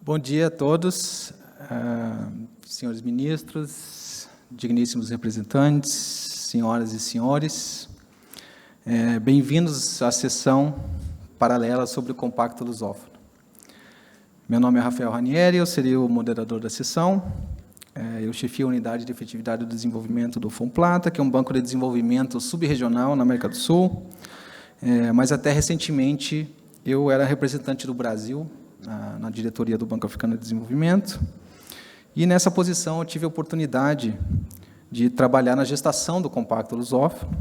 Bom dia a todos, senhores ministros, digníssimos representantes, senhoras e senhores. Bem-vindos à sessão paralela sobre o Compacto Lusófono. Meu nome é Rafael Ranieri, eu serei o moderador da sessão. Eu chefio a Unidade de Efetividade do Desenvolvimento do FONPLATA, que é um banco de desenvolvimento subregional na América do Sul, mas até recentemente eu era representante do Brasil na diretoria do Banco Africano de Desenvolvimento, e nessa posição eu tive a oportunidade de trabalhar na gestação do Compacto Lusófono,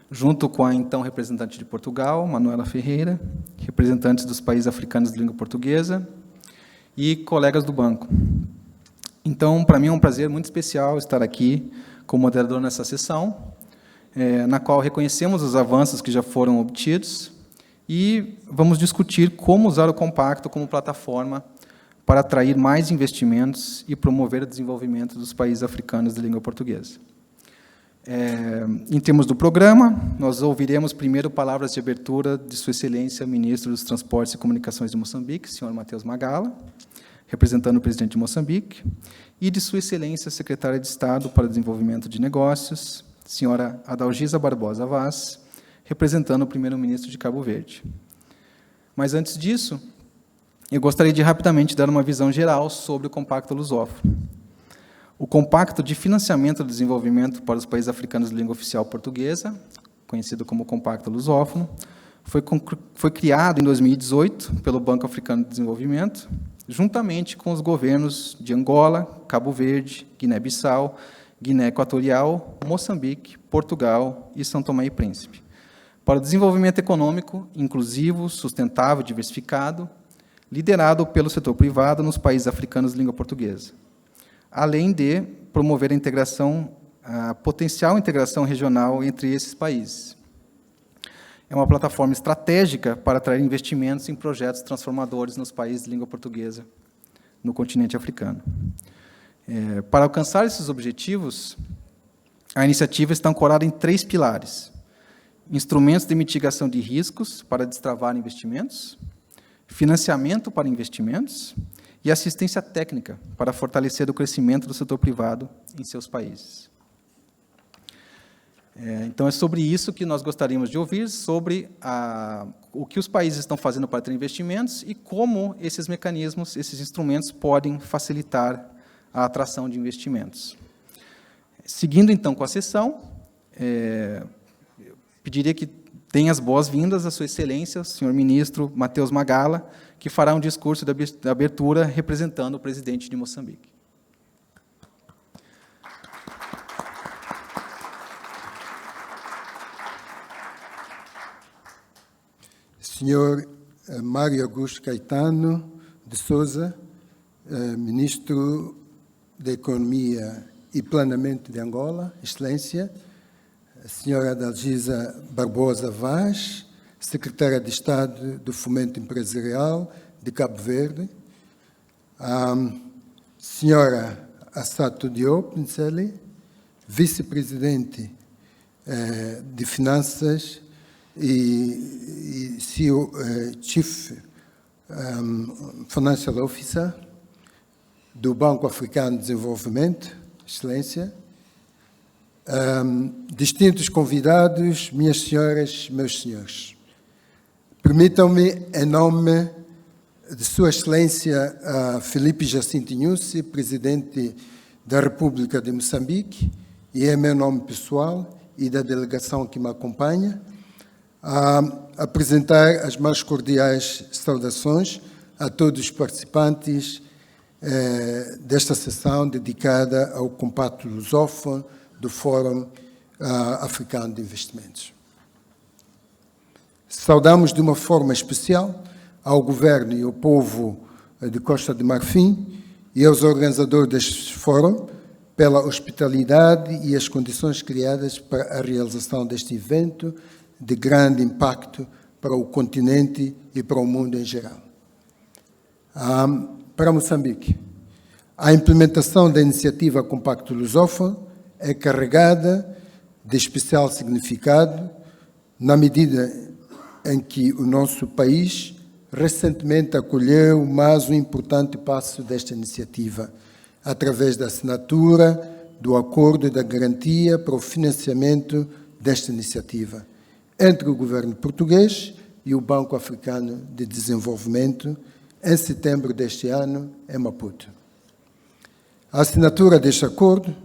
junto com a então representante de Portugal, Manuela Ferreira, representantes dos países africanos de língua portuguesa e colegas do banco. Então, para mim é um prazer muito especial estar aqui como moderador nessa sessão, na qual reconhecemos os avanços que já foram obtidos e vamos discutir como usar o Compacto como plataforma para atrair mais investimentos e promover o desenvolvimento dos países africanos de língua portuguesa. Em termos do programa, nós ouviremos primeiro palavras de abertura de Sua Excelência, Ministro dos Transportes e Comunicações de Moçambique, senhor Matheus Magala, representando o presidente de Moçambique, e de Sua Excelência, Secretária de Estado para o Desenvolvimento de Negócios, senhora Adalgisa Barbosa Vaz, representando o primeiro-ministro de Cabo Verde. Mas, antes disso, eu gostaria de rapidamente dar uma visão geral sobre o Compacto Lusófono. O Compacto de Financiamento do Desenvolvimento para os Países Africanos de Língua Oficial Portuguesa, conhecido como Compacto Lusófono, foi criado em 2018 pelo Banco Africano de Desenvolvimento, juntamente com os governos de Angola, Cabo Verde, Guiné-Bissau, Guiné Equatorial, Moçambique, Portugal e São Tomé e Príncipe, para o desenvolvimento econômico inclusivo, sustentável, diversificado, liderado pelo setor privado nos países africanos de língua portuguesa, além de promover a potencial integração regional entre esses países. É uma plataforma estratégica para atrair investimentos em projetos transformadores nos países de língua portuguesa no continente africano. Para alcançar esses objetivos, a iniciativa está ancorada em 3 pilares: instrumentos de mitigação de riscos para destravar investimentos, financiamento para investimentos e assistência técnica para fortalecer o crescimento do setor privado em seus países. Então, é sobre isso que nós gostaríamos de ouvir, sobre o que os países estão fazendo para ter investimentos e como esses mecanismos, esses instrumentos, podem facilitar a atração de investimentos. Seguindo, então, com a sessão, pediria que tenha as boas-vindas a Sua Excelência, o senhor ministro Matheus Magala, que fará um discurso de abertura representando o presidente de Moçambique. Senhor Mário Augusto Caetano de Sousa, ministro da Economia e Planeamento de Angola, Excelência, a senhora Adalgisa Barbosa Vaz, secretária de Estado do Fomento Empresarial de Cabo Verde, a senhora Assato Diop Nsele, vice-presidente de Finanças e CEO, Chief Financial Officer do Banco Africano de Desenvolvimento, Excelência, distintos convidados, minhas senhoras, meus senhores, permitam-me, em nome de Sua Excelência Filipe Jacinto Nyusi, Presidente da República de Moçambique, e em meu nome pessoal e da delegação que me acompanha, apresentar as mais cordiais saudações a todos os participantes desta sessão dedicada ao Compacto Lusófono do Fórum Africano de Investimentos. Saudamos de uma forma especial ao Governo e ao povo de Costa de Marfim e aos organizadores deste fórum pela hospitalidade e as condições criadas para a realização deste evento de grande impacto para o continente e para o mundo em geral. Para Moçambique, a implementação da iniciativa Compacto Lusófono é carregada de especial significado na medida em que o nosso país recentemente acolheu mais um importante passo desta iniciativa, através da assinatura do Acordo da Garantia para o Financiamento desta iniciativa, entre o governo português e o Banco Africano de Desenvolvimento, em setembro deste ano, em Maputo. A assinatura deste acordo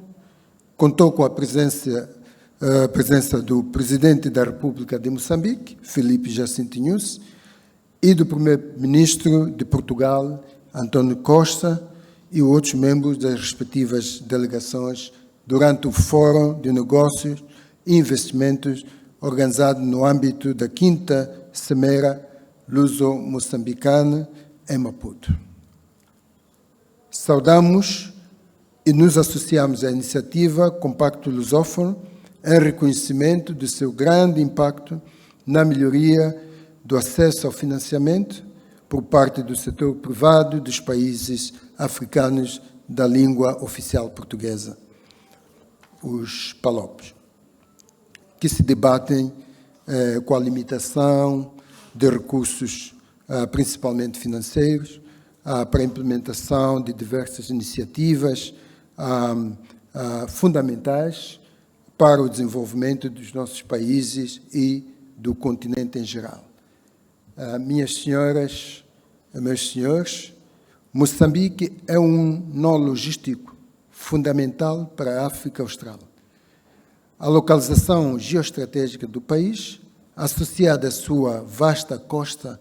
contou com a presença do Presidente da República de Moçambique, Filipe Jacinto Nyusi, e do Primeiro-Ministro de Portugal, António Costa, e outros membros das respectivas delegações durante o Fórum de Negócios e Investimentos organizado no âmbito da 5ª Cimeira Luso-Moçambicana, em Maputo. Saudamos e nos associamos à iniciativa Compacto Lusófono em reconhecimento do seu grande impacto na melhoria do acesso ao financiamento por parte do setor privado dos países africanos da língua oficial portuguesa, os PALOPs, que se debatem com a limitação de recursos, principalmente financeiros, para a implementação de diversas iniciativas fundamentais para o desenvolvimento dos nossos países e do continente em geral. Minhas senhoras e meus senhores, Moçambique é um nó logístico fundamental para a África Austral. A localização geoestratégica do país, associada à sua vasta costa,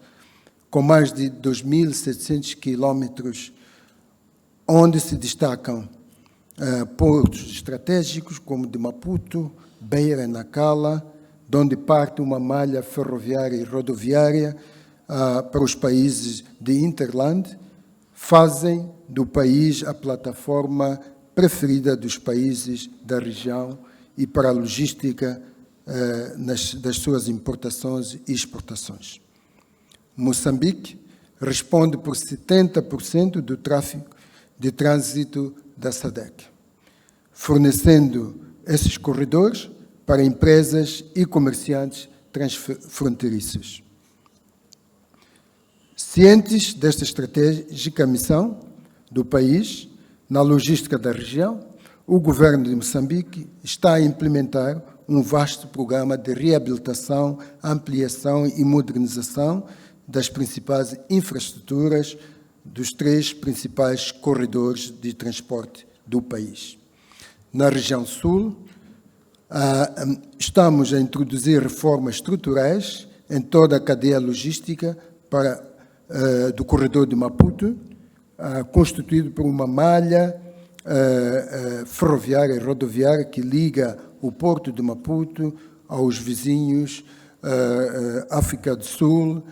com mais de 2.700 quilómetros, onde se destacam portos estratégicos como de Maputo, Beira e Nacala, de onde parte uma malha ferroviária e rodoviária para os países de Interland, fazem do país a plataforma preferida dos países da região e para a logística das suas importações e exportações. Moçambique responde por 70% do tráfego de trânsito da SADC, fornecendo esses corredores para empresas e comerciantes transfronteiriços. Cientes desta estratégica missão do país na logística da região, o governo de Moçambique está a implementar um vasto programa de reabilitação, ampliação e modernização das principais infraestruturas dos 3 principais corredores de transporte do país. Na região sul, estamos a introduzir reformas estruturais em toda a cadeia logística do corredor de Maputo, constituído por uma malha ferroviária e rodoviária que liga o porto de Maputo aos vizinhos África do Sul,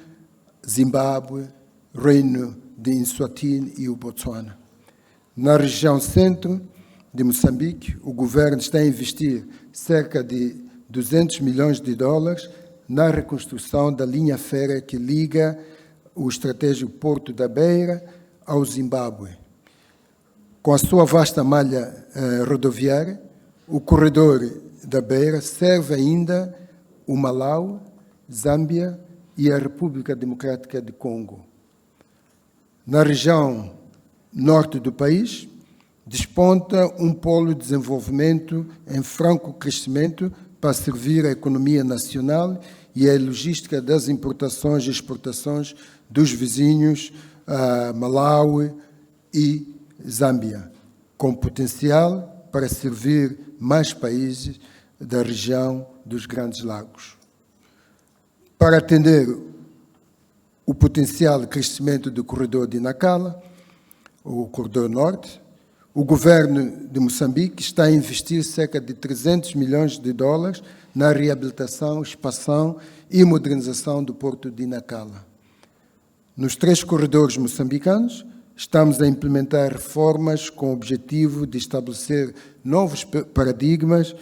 Zimbábue, Reino de Eswatini e o Botsuana. Na região centro de Moçambique, o governo está a investir cerca de 200 milhões de dólares na reconstrução da linha férrea que liga o estratégico Porto da Beira ao Zimbábue. Com a sua vasta malha rodoviária, o corredor da Beira serve ainda o Malau, Zâmbia e a República Democrática de Congo. Na região norte do país, desponta um polo de desenvolvimento em franco crescimento para servir a economia nacional e a logística das importações e exportações dos vizinhos Malawi e Zâmbia, com potencial para servir mais países da região dos Grandes Lagos. Para atender o potencial de crescimento do corredor de Nacala, o corredor norte, o governo de Moçambique está a investir cerca de 300 milhões de dólares na reabilitação, expansão e modernização do porto de Nacala. Nos 3 corredores moçambicanos, estamos a implementar reformas com o objetivo de estabelecer novos paradigmas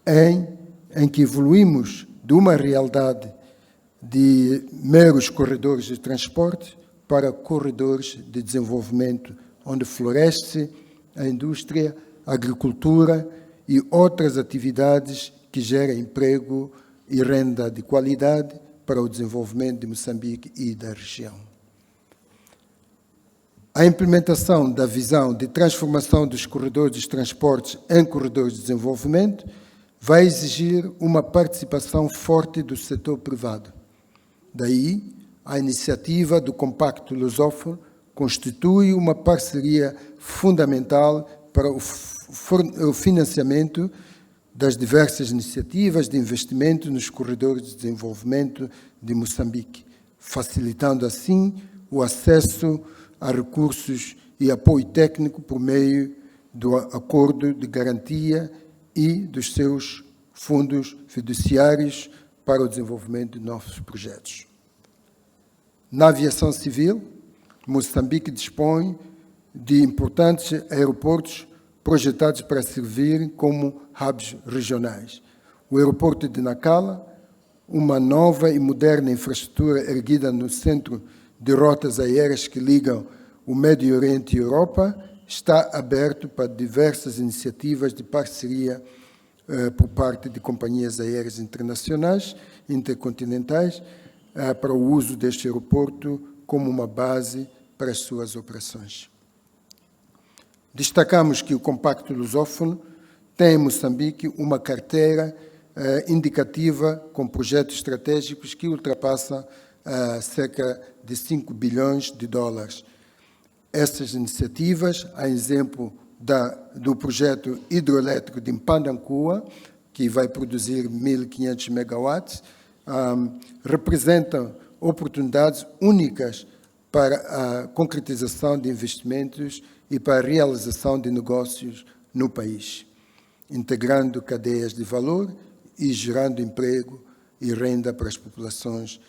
em que evoluímos de uma realidade de meros corredores de transporte para corredores de desenvolvimento, onde floresce a indústria, a agricultura e outras atividades que geram emprego e renda de qualidade para o desenvolvimento de Moçambique e da região. A implementação da visão de transformação dos corredores de transportes em corredores de desenvolvimento vai exigir uma participação forte do setor privado. Daí, a iniciativa do Compacto Lusófono constitui uma parceria fundamental para o financiamento das diversas iniciativas de investimento nos corredores de desenvolvimento de Moçambique, facilitando assim o acesso a recursos e apoio técnico por meio do acordo de garantia e dos seus fundos fiduciários para o desenvolvimento de novos projetos. Na aviação civil, Moçambique dispõe de importantes aeroportos projetados para servir como hubs regionais. O aeroporto de Nacala, uma nova e moderna infraestrutura erguida no centro de rotas aéreas que ligam o Médio Oriente e a Europa, está aberto para diversas iniciativas de parceria por parte de companhias aéreas internacionais, intercontinentais, para o uso deste aeroporto como uma base para as suas operações. Destacamos que o Compacto Lusófono tem em Moçambique uma carteira indicativa com projetos estratégicos que ultrapassam cerca de 5 bilhões de dólares. Essas iniciativas, a exemplo do projeto hidroelétrico de Mpandancua, que vai produzir 1.500 megawatts, representam oportunidades únicas para a concretização de investimentos e para a realização de negócios no país, integrando cadeias de valor e gerando emprego e renda para as populações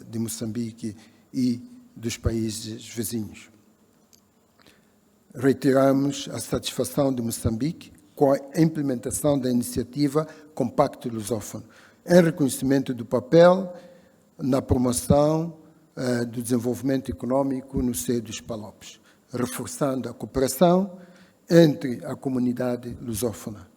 de Moçambique e dos países vizinhos. Reiteramos a satisfação de Moçambique com a implementação da iniciativa Compacto Lusófono, em reconhecimento do papel na promoção do desenvolvimento econômico no seio dos PALOPs, reforçando a cooperação entre a comunidade lusófona.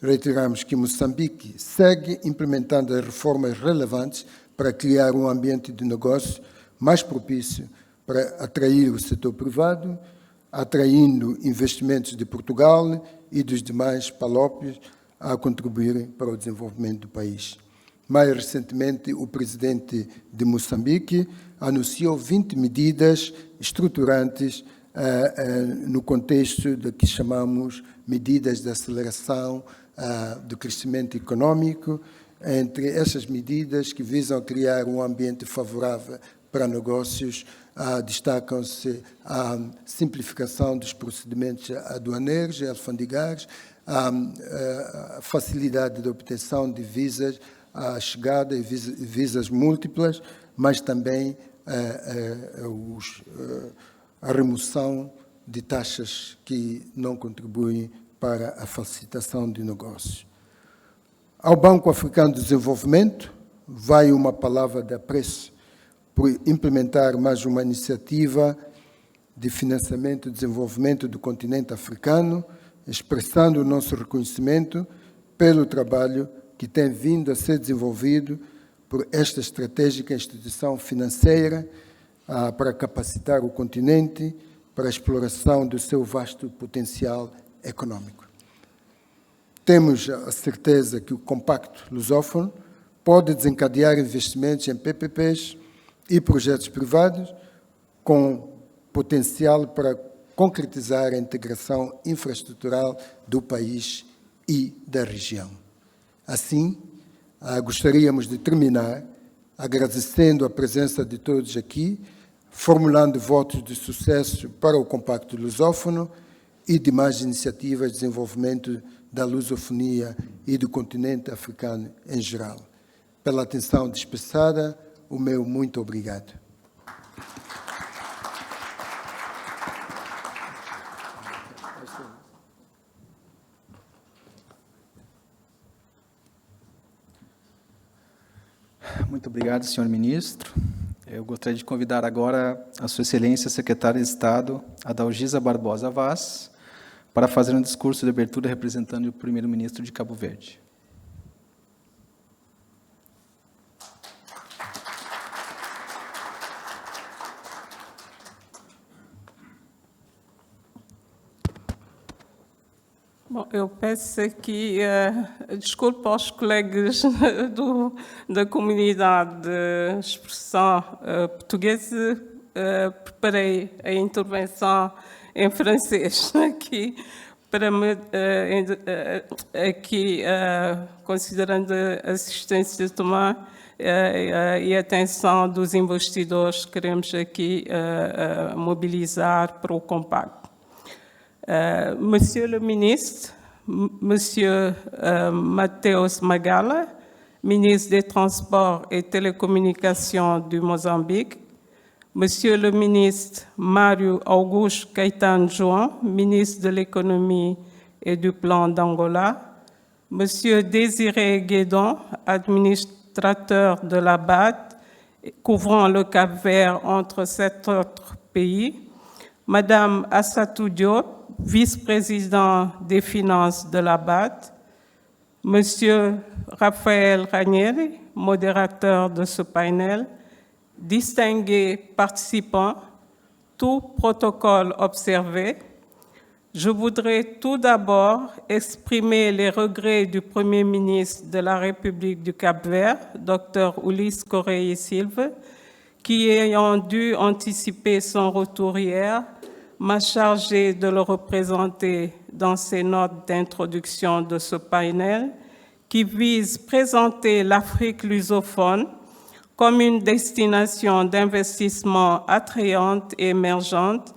Reiteramos que Moçambique segue implementando as reformas relevantes para criar um ambiente de negócio mais propício para atrair o setor privado, atraindo investimentos de Portugal e dos demais PALOPs a contribuírem para o desenvolvimento do país. Mais recentemente, o presidente de Moçambique anunciou 20 medidas estruturantes no contexto do que chamamos medidas de aceleração do crescimento econômico. Entre essas medidas que visam criar um ambiente favorável para negócios, destacam-se a simplificação dos procedimentos aduaneiros e alfandegários, a facilidade de obtenção de visas, a chegada e visas múltiplas, mas também a remoção de taxas que não contribuem para a facilitação de negócios. Ao Banco Africano de Desenvolvimento, vai uma palavra de apreço por implementar mais uma iniciativa de financiamento e desenvolvimento do continente africano, expressando o nosso reconhecimento pelo trabalho que tem vindo a ser desenvolvido por esta estratégica instituição financeira para capacitar o continente para a exploração do seu vasto potencial econômico. Temos a certeza que o Compacto Lusófono pode desencadear investimentos em PPPs e projetos privados com potencial para concretizar a integração infraestrutural do país e da região. Assim, gostaríamos de terminar agradecendo a presença de todos aqui, formulando votos de sucesso para o Compacto Lusófono e demais iniciativas de desenvolvimento da lusofonia e do continente africano em geral. Pela atenção dispensada, o meu muito obrigado. Muito obrigado, senhor ministro. Eu gostaria de convidar agora a Sua Excelência, Secretária de Estado, Adalgisa Barbosa Vaz, para fazer um discurso de abertura representando o primeiro-ministro de Cabo Verde. Bom, eu peço aqui desculpa aos colegas da comunidade de expressão portuguesa. Preparei a intervenção em francês aqui, para me, considerando a assistência também e a atenção dos investidores que queremos aqui mobilizar para o compacto. Monsieur le ministre, Monsieur Mateus Magala, ministre des Transports et Télécommunications du Mozambique, Monsieur le ministre Mário Augusto Caetano João, ministre de l'Économie et du Plan d'Angola, Monsieur Désiré Guédon, administrateur de la BAD, couvrant le Cap-Vert entre 7 autres pays, Madame Assatou Diop, vice-président des finances de la BAD, Monsieur Raphaël Ranieri, modérateur de ce panel, distingués participants, tout protocole observé, je voudrais tout d'abord exprimer les regrets du Premier ministre de la République du Cap-Vert, Dr Ulysse Correia Silva, qui, ayant dû anticiper son retour hier, m'a chargé de le représenter dans ses notes d'introduction de ce panel qui vise à présenter l'Afrique lusophone comme une destination d'investissement attrayante et émergente,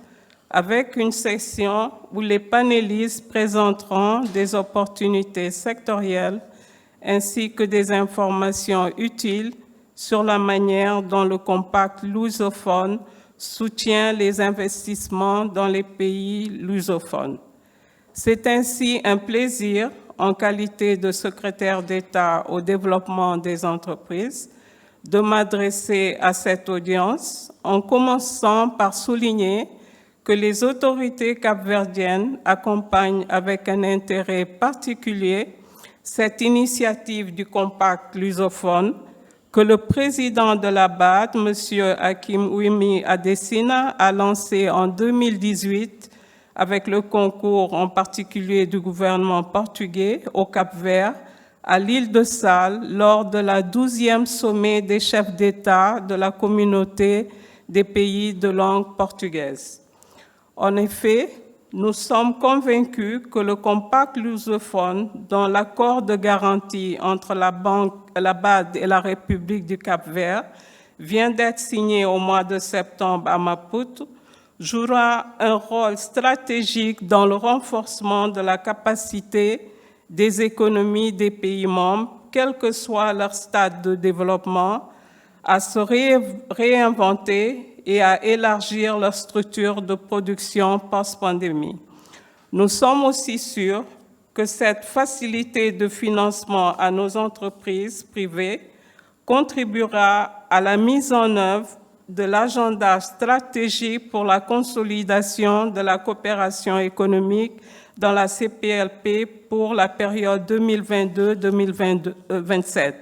avec une session où les panélistes présenteront des opportunités sectorielles ainsi que des informations utiles sur la manière dont le compact lusophone soutient les investissements dans les pays lusophones. C'est ainsi un plaisir, en qualité de secrétaire d'État au développement des entreprises, de m'adresser à cette audience en commençant par souligner que les autorités capverdiennes accompagnent avec un intérêt particulier cette initiative du compact lusophone que le président de la BAD, M. Hakim Ouimi Adesina, a lancé en 2018 avec le concours en particulier du gouvernement portugais au Cap-Vert, à l'île de Sal, lors de la 12e sommet des chefs d'État de la communauté des pays de langue portugaise. En effet, nous sommes convaincus que le compact lusophone, dont l'accord de garantie entre la BAD et la République du Cap-Vert vient d'être signé au mois de septembre à Maputo, jouera un rôle stratégique dans le renforcement de la capacité des économies des pays membres, quel que soit leur stade de développement, à se réinventer et à élargir leur structure de production post-pandémie. Nous sommes aussi sûrs que cette facilité de financement à nos entreprises privées contribuera à la mise en œuvre de l'agenda stratégique pour la consolidation de la coopération économique dans la CPLP pour la période 2022-2027.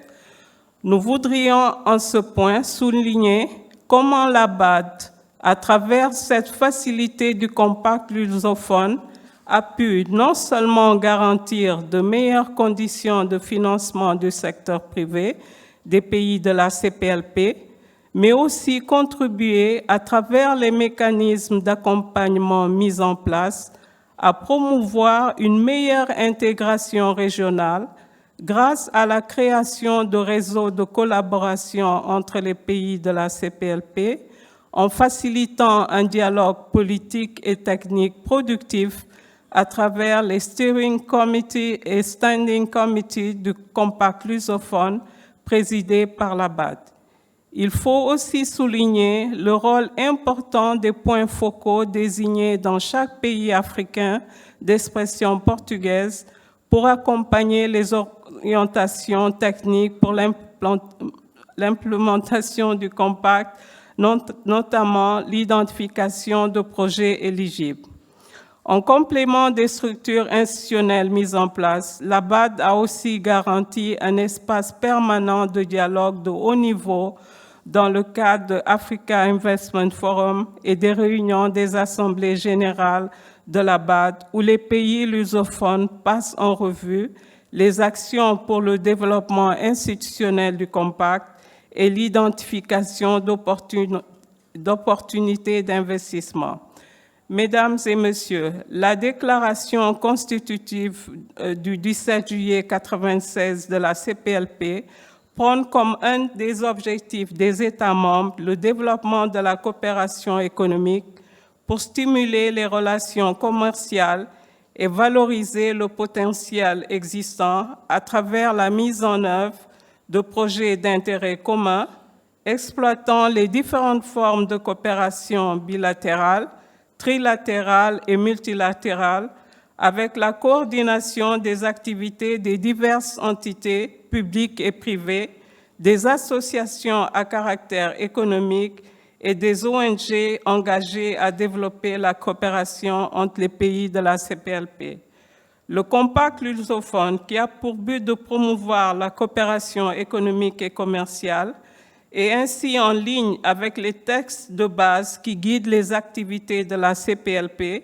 Nous voudrions en ce point souligner comment la BAD, à travers cette facilité du compact lusophone, a pu non seulement garantir de meilleures conditions de financement du secteur privé des pays de la CPLP, mais aussi contribuer, à travers les mécanismes d'accompagnement mis en place, à promouvoir une meilleure intégration régionale grâce à la création de réseaux de collaboration entre les pays de la CPLP, en facilitant un dialogue politique et technique productif à travers les Steering Committee et Standing Committee du Compact lusophone présidé par la BAD. Il faut aussi souligner le rôle important des points focaux désignés dans chaque pays africain d'expression portugaise pour accompagner les orientations techniques pour l'implémentation du compact, notamment l'identification de projets éligibles. En complément des structures institutionnelles mises en place, la BAD a aussi garanti un espace permanent de dialogue de haut niveau dans le cadre de Africa Investment Forum et des réunions des assemblées générales de la BAD, où les pays lusophones passent en revue les actions pour le développement institutionnel du Compact et l'identification d'opportunités d'investissement. Mesdames et Messieurs, la déclaration constitutive du 17 juillet 1996 de la CPLP prône comme un des objectifs des États membres le développement de la coopération économique pour stimuler les relations commerciales et valoriser le potentiel existant à travers la mise en œuvre de projets d'intérêt commun, exploitant les différentes formes de coopération bilatérale, trilatérale et multilatérale, avec la coordination des activités des diverses entités publiques et privées, des associations à caractère économique et des ONG engagées à développer la coopération entre les pays de la CPLP. Le Compact lusophone, qui a pour but de promouvoir la coopération économique et commerciale, est ainsi en ligne avec les textes de base qui guident les activités de la CPLP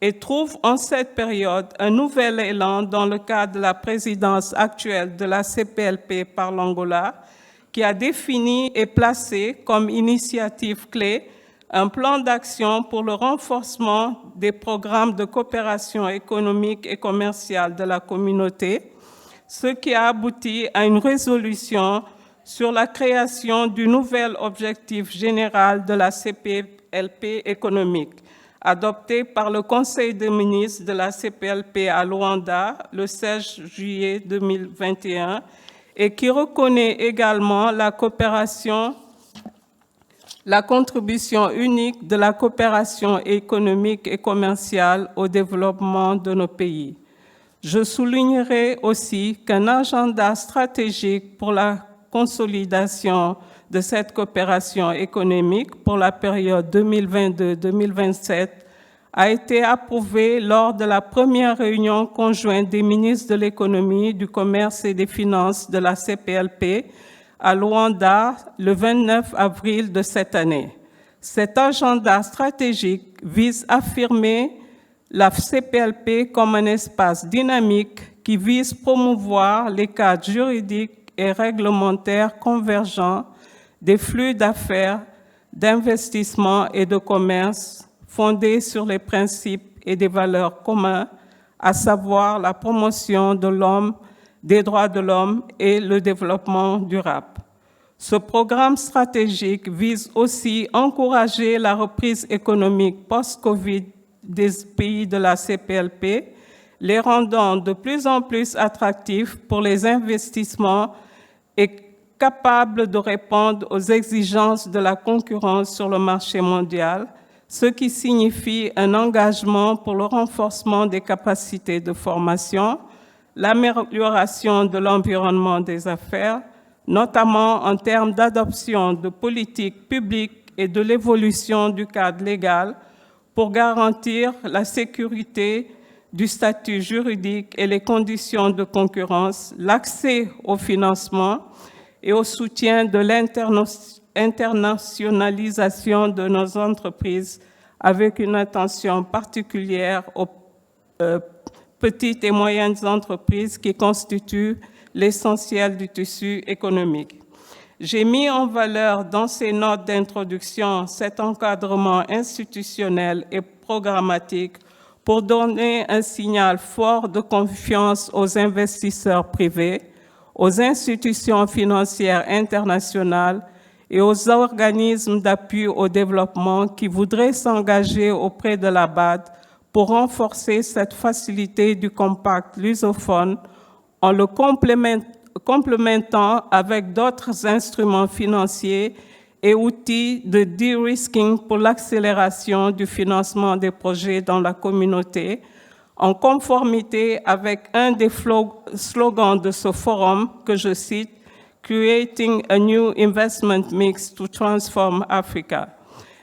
et trouve en cette période un nouvel élan dans le cadre de la présidence actuelle de la CPLP par l'Angola, qui a défini et placé comme initiative clé un plan d'action pour le renforcement des programmes de coopération économique et commerciale de la communauté, ce qui a abouti à une résolution sur la création du nouvel objectif général de la CPLP économique, adopté par le Conseil des ministres de la CPLP à Luanda le 16 juillet 2021 et qui reconnaît également la contribution unique de la coopération économique et commerciale au développement de nos pays. Je soulignerai aussi qu'un agenda stratégique pour la consolidation de cette coopération économique pour la période 2022-2027 a été approuvé lors de la première réunion conjointe des ministres de l'économie, du commerce et des finances de la CPLP à Luanda le 29 avril de cette année. Cet agenda stratégique vise à affirmer la CPLP comme un espace dynamique qui vise à promouvoir les cadres juridiques et réglementaires convergents des flux d'affaires, d'investissement et de commerce fondés sur les principes et des valeurs communs, à savoir la promotion de l'homme, des droits de l'homme et le développement durable. Ce programme stratégique vise aussi à encourager la reprise économique post-Covid des pays de la CPLP, les rendant de plus en plus attractifs pour les investissements et capables de répondre aux exigences de la concurrence sur le marché mondial, ce qui signifie un engagement pour le renforcement des capacités de formation, l'amélioration de l'environnement des affaires, notamment en termes d'adoption de politiques publiques et de l'évolution du cadre légal pour garantir la sécurité du statut juridique et les conditions de concurrence, l'accès au financement et au soutien de l'internationalisation de nos entreprises avec une attention particulière aux petites et moyennes entreprises qui constituent l'essentiel du tissu économique. J'ai mis en valeur dans ces notes d'introduction cet encadrement institutionnel et programmatique pour donner un signal fort de confiance aux investisseurs privés, aux institutions financières internationales et aux organismes d'appui au développement qui voudraient s'engager auprès de la BAD pour renforcer cette facilité du compact lusophone en le complémentant avec d'autres instruments financiers et outils de de-risking pour l'accélération du financement des projets dans la communauté, en conformité avec un des slogans de ce forum que je cite, « Creating a new investment mix to transform Africa ».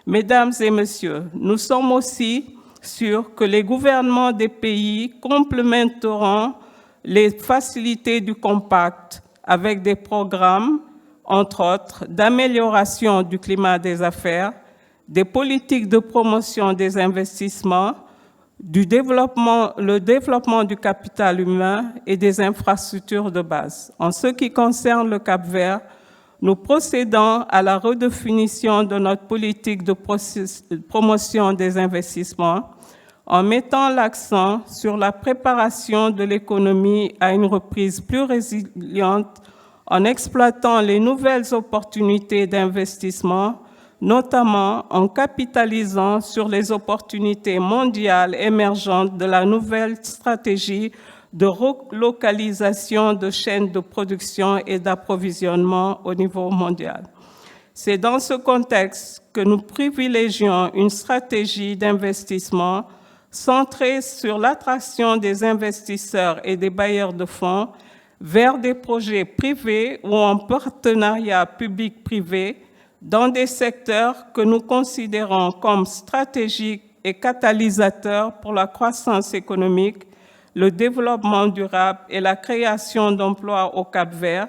Mesdames et messieurs, nous sommes aussi sûrs que les gouvernements des pays complémenteront les facilités du compact avec des programmes, entre autres, d'amélioration du climat des affaires, des politiques de promotion des investissements, le développement du capital humain et des infrastructures de base. En ce qui concerne le Cap-Vert, nous procédons à la redéfinition de notre politique de promotion des investissements en mettant l'accent sur la préparation de l'économie à une reprise plus résiliente, en exploitant les nouvelles opportunités d'investissement, notamment en capitalisant sur les opportunités mondiales émergentes de la nouvelle stratégie de relocalisation de chaînes de production et d'approvisionnement au niveau mondial. C'est dans ce contexte que nous privilégions une stratégie d'investissement centrée sur l'attraction des investisseurs et des bailleurs de fonds vers des projets privés ou en partenariat public-privé dans des secteurs que nous considérons comme stratégiques et catalysateurs pour la croissance économique, le développement durable et la création d'emplois au Cap-Vert,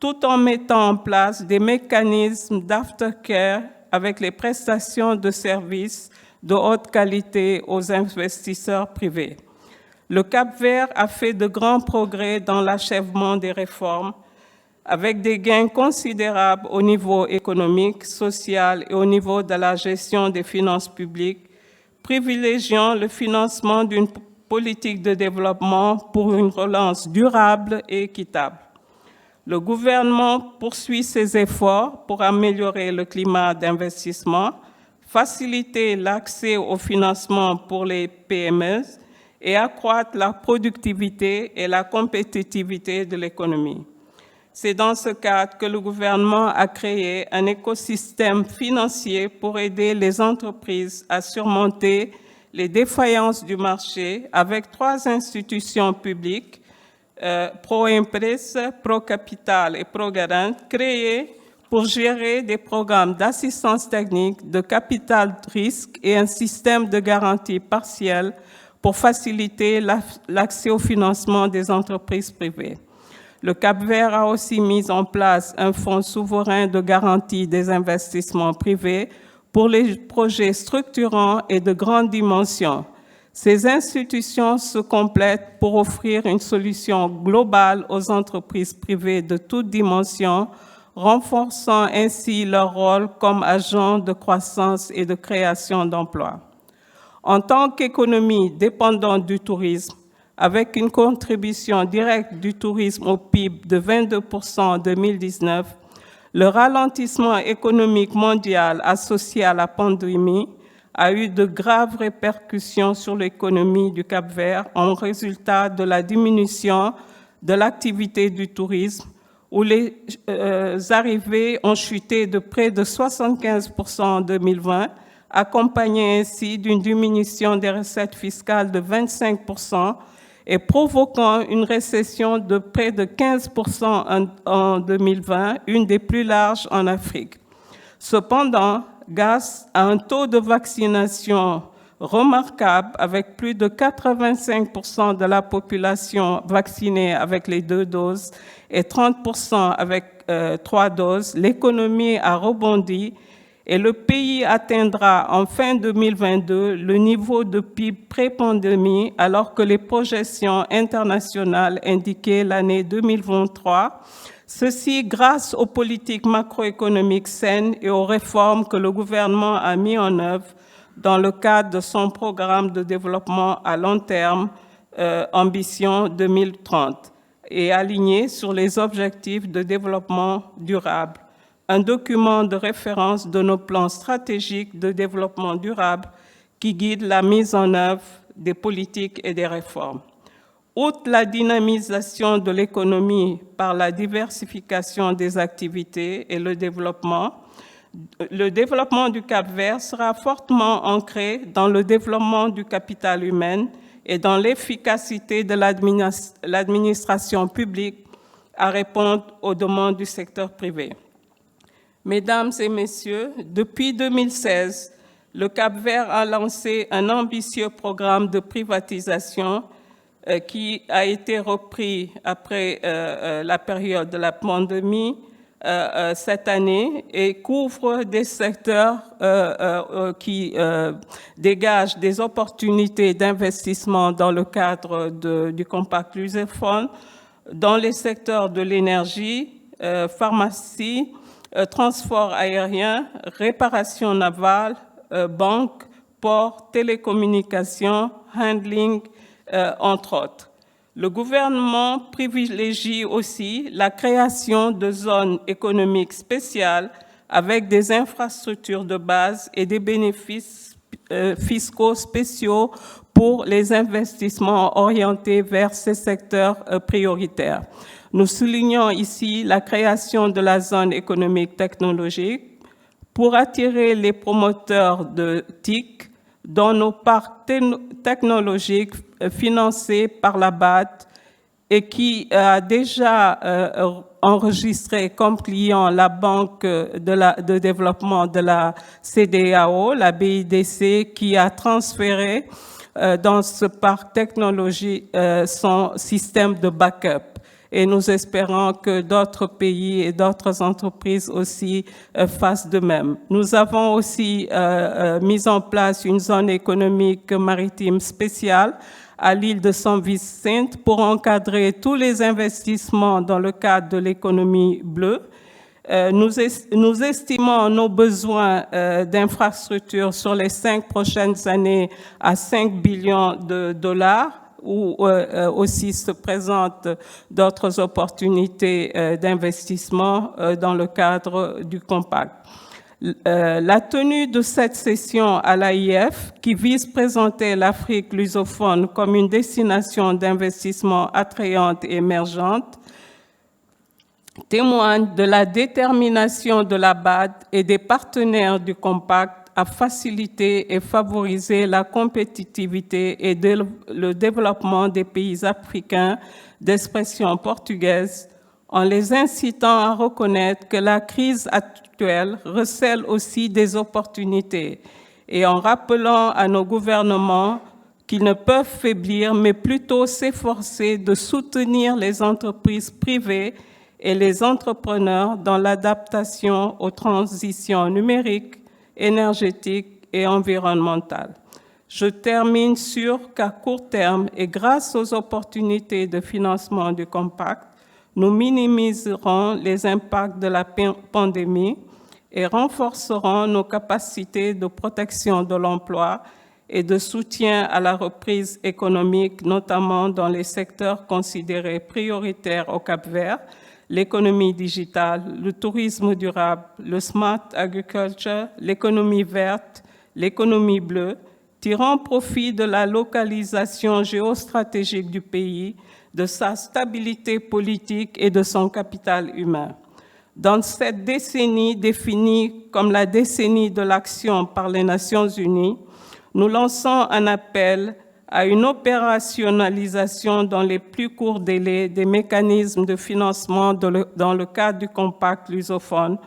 tout en mettant en place des mécanismes d'aftercare avec les prestations de services de haute qualité aux investisseurs privés. Le Cap-Vert a fait de grands progrès dans l'achèvement des réformes, avec des gains considérables au niveau économique, social et au niveau de la gestion des finances publiques, privilégiant le financement d'une politique de développement pour une relance durable et équitable. Le gouvernement poursuit ses efforts pour améliorer le climat d'investissement, faciliter l'accès au financement pour les PME et accroître la productivité et la compétitivité de l'économie. C'est dans ce cadre que le gouvernement a créé un écosystème financier pour aider les entreprises à surmonter les défaillances du marché avec 3 institutions publiques, ProImpress, ProCapital et ProGarant, créées pour gérer des programmes d'assistance technique, de capital risque et un système de garantie partielle pour faciliter l'accès au financement des entreprises privées. Le Cap-Vert a aussi mis en place un fonds souverain de garantie des investissements privés pour les projets structurants et de grande dimension. Ces institutions se complètent pour offrir une solution globale aux entreprises privées de toutes dimensions, renforçant ainsi leur rôle comme agents de croissance et de création d'emplois. En tant qu'économie dépendante du tourisme, avec une contribution directe du tourisme au PIB de 22% en 2019, le ralentissement économique mondial associé à la pandémie a eu de graves répercussions sur l'économie du Cap-Vert en résultat de la diminution de l'activité du tourisme, où les arrivées ont chuté de près de 75% en 2020, accompagnées ainsi d'une diminution des recettes fiscales de 25%, et provoquant une récession de près de 15% en 2020, une des plus larges en Afrique. Cependant, grâce à un taux de vaccination remarquable, avec plus de 85% de la population vaccinée avec les 2 doses et 30% avec 3 doses, l'économie a rebondi et le pays atteindra en fin 2022 le niveau de PIB pré-pandémie, alors que les projections internationales indiquaient l'année 2023, ceci grâce aux politiques macroéconomiques saines et aux réformes que le gouvernement a mis en œuvre dans le cadre de son programme de développement à long terme, Ambition 2030, et aligné sur les objectifs de développement durable, un document de référence de nos plans stratégiques de développement durable qui guide la mise en œuvre des politiques et des réformes. Outre la dynamisation de l'économie par la diversification des activités et le développement du Cap-Vert sera fortement ancré dans le développement du capital humain et dans l'efficacité de l'administration publique à répondre aux demandes du secteur privé. Mesdames et messieurs, depuis 2016, le Cap-Vert a lancé un ambitieux programme de privatisation qui a été repris après la période de la pandémie cette année et couvre des secteurs qui dégagent des opportunités d'investissement dans le cadre du compact lusophone, dans les secteurs de l'énergie, pharmacie, transport aérien, réparation navale, banque, port, télécommunications, handling, entre autres. Le gouvernement privilégie aussi la création de zones économiques spéciales avec des infrastructures de base et des bénéfices fiscaux spéciaux pour les investissements orientés vers ces secteurs prioritaires. Nous soulignons ici la création de la zone économique technologique pour attirer les promoteurs de TIC dans nos parcs technologiques financés par la BAD et qui a déjà enregistré comme client la Banque de développement de la CEDEAO, la BIDC, qui a transféré dans ce parc technologique son système de backup. Et nous espérons que d'autres pays et d'autres entreprises aussi fassent de même. Nous avons aussi mis en place une zone économique maritime spéciale à l'île de San Vicente pour encadrer tous les investissements dans le cadre de l'économie bleue. Nous estimons nos besoins d'infrastructures sur les 5 prochaines années à 5 billions de dollars, où aussi se présentent d'autres opportunités d'investissement dans le cadre du compact. La tenue de cette session à l'AIF, qui vise à présenter l'Afrique lusophone comme une destination d'investissement attrayante et émergente, témoigne de la détermination de la BAD et des partenaires du compact à faciliter et favoriser la compétitivité et le développement des pays africains d'expression portugaise, en les incitant à reconnaître que la crise actuelle recèle aussi des opportunités et en rappelant à nos gouvernements qu'ils ne peuvent faiblir, mais plutôt s'efforcer de soutenir les entreprises privées et les entrepreneurs dans l'adaptation aux transitions numériques, énergétique et environnementale. Je termine sur qu'à court terme et grâce aux opportunités de financement du compact, nous minimiserons les impacts de la pandémie et renforcerons nos capacités de protection de l'emploi et de soutien à la reprise économique, notamment dans les secteurs considérés prioritaires au Cap-Vert, l'économie digitale, le tourisme durable, le smart agriculture, l'économie verte, l'économie bleue, tirant profit de la localisation géostratégique du pays, de sa stabilité politique et de son capital humain. Dans cette décennie définie comme la décennie de l'action par les Nations Unies, nous lançons un appel à une opérationnalisation dans les plus courts délais des mécanismes de financement dans le cadre du compact lusophone,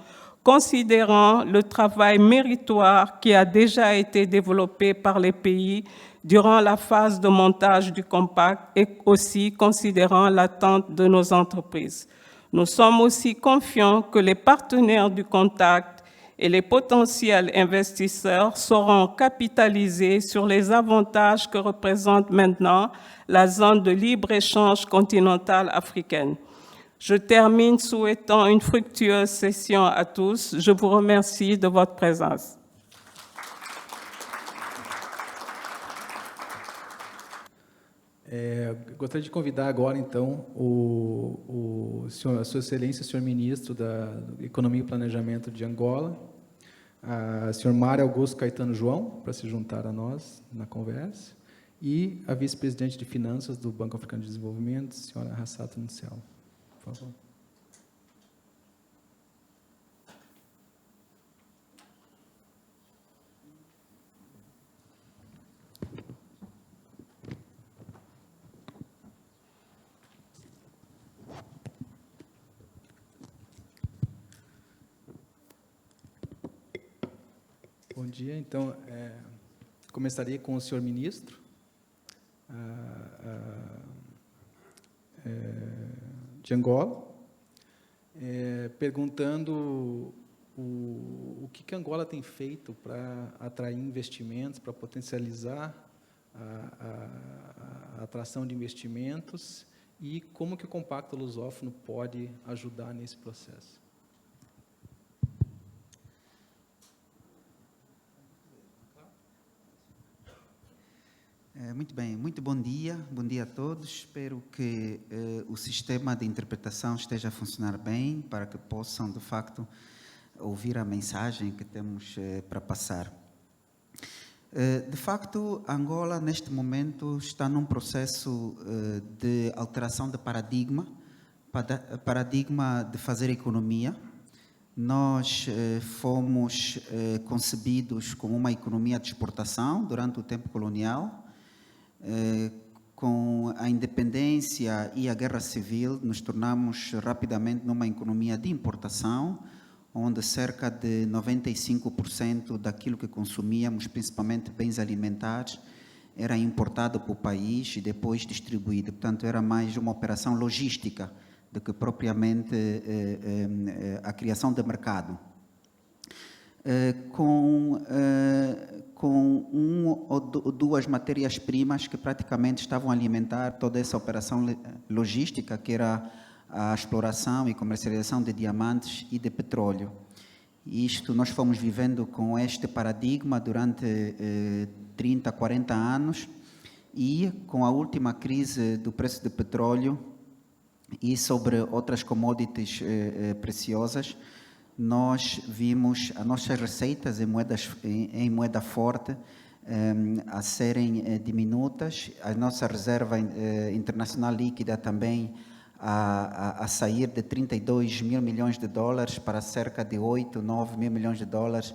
considérant le travail méritoire qui a déjà été développé par les pays durant la phase de montage du compact et aussi considérant l'attente de nos entreprises. Nous sommes aussi confiants que les partenaires du compact et les potentiels investisseurs sauront capitaliser sur les avantages que représente maintenant la zone de libre-échange continentale africaine. Je termine souhaitant une fructueuse session à tous. Je vous remercie de votre présence. Gostaria de convidar agora, então, a Sua Excelência, o senhor Ministro da Economia e Planejamento de Angola, a senhor Mário Augusto Caetano João, para se juntar a nós na conversa, e a Vice-Presidente de Finanças do Banco Africano de Desenvolvimento, a senhora Hassato Nucial. Por favor. Bom dia. Então, começaria com o senhor Ministro de Angola. perguntando o que Angola tem feito para atrair investimentos, para potencializar a atração de investimentos e como que o Compacto Lusófono pode ajudar nesse processo. Muito bem, muito bom dia a todos. Espero que o sistema de interpretação esteja a funcionar bem para que possam, de facto, ouvir a mensagem que temos para passar. De facto, Angola, neste momento, está num processo de alteração de paradigma de fazer economia. Nós fomos concebidos como uma economia de exportação durante o tempo colonial. Com a independência e a guerra civil, nos tornamos rapidamente numa economia de importação, onde cerca de 95% daquilo que consumíamos, principalmente bens alimentares, era importado para o país e depois distribuído. Portanto, era mais uma operação logística do que propriamente a criação de mercado. Com uma ou duas matérias-primas que praticamente estavam a alimentar toda essa operação logística, que era a exploração e comercialização de diamantes e de petróleo. Isto nós fomos vivendo com este paradigma durante 30, 40 anos e com a última crise do preço do petróleo e sobre outras commodities preciosas, nós vimos as nossas receitas em moeda forte a serem diminutas, a nossa reserva internacional líquida também a sair de 32 mil milhões de dólares para cerca de 8, 9 mil milhões de dólares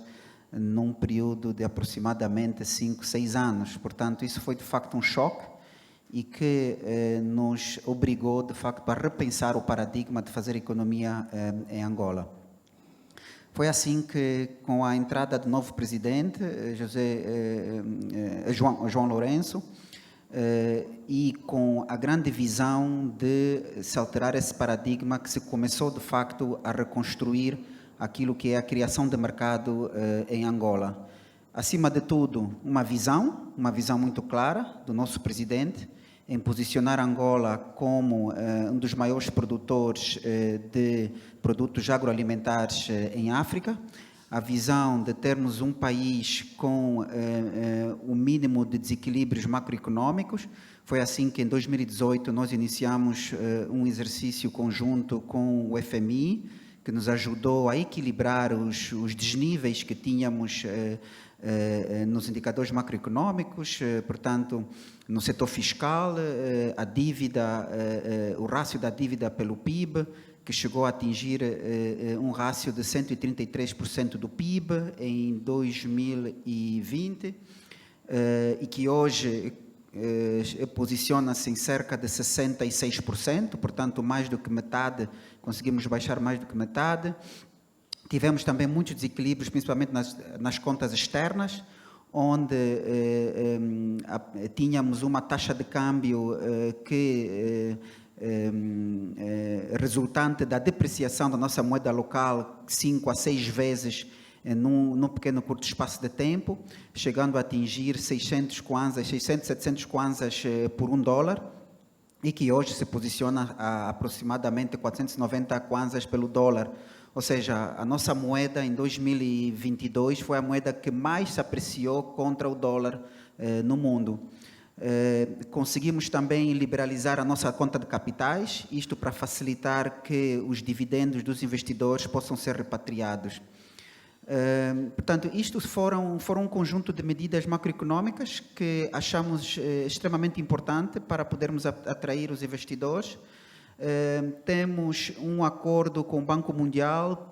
num período de aproximadamente 5, 6 anos. Portanto, isso foi de facto um choque e que nos obrigou de facto a repensar o paradigma de fazer economia em Angola. Foi assim que, com a entrada do novo presidente, João Lourenço, e com a grande visão de se alterar esse paradigma, que se começou, de facto, a reconstruir aquilo que é a criação de mercado em Angola. Acima de tudo, uma visão muito clara do nosso presidente, em posicionar Angola como um dos maiores produtores de produtos agroalimentares em África, a visão de termos um país com o mínimo de desequilíbrios macroeconómicos. Foi assim que em 2018 nós iniciamos um exercício conjunto com o FMI, que nos ajudou a equilibrar os desníveis que tínhamos nos indicadores macroeconómicos, portanto, no setor fiscal, a dívida, o rácio da dívida pelo PIB, que chegou a atingir um rácio de 133% do PIB em 2020 e que hoje posiciona-se em cerca de 66%, portanto, mais do que metade, conseguimos baixar mais do que metade. Tivemos também muitos desequilíbrios, principalmente nas contas externas, onde tínhamos uma taxa de câmbio que resultante da depreciação da nossa moeda local 5 a 6 vezes num pequeno curto espaço de tempo, chegando a atingir 600, 700 kwanzas por $1, e que hoje se posiciona a aproximadamente 490 kwanzas pelo dólar. Ou seja, a nossa moeda em 2022 foi a moeda que mais se apreciou contra o dólar no mundo. Conseguimos também liberalizar a nossa conta de capitais, isto para facilitar que os dividendos dos investidores possam ser repatriados. Portanto, isto foram um conjunto de medidas macroeconómicas que achamos extremamente importante para podermos atrair os investidores. Temos um acordo com o Banco Mundial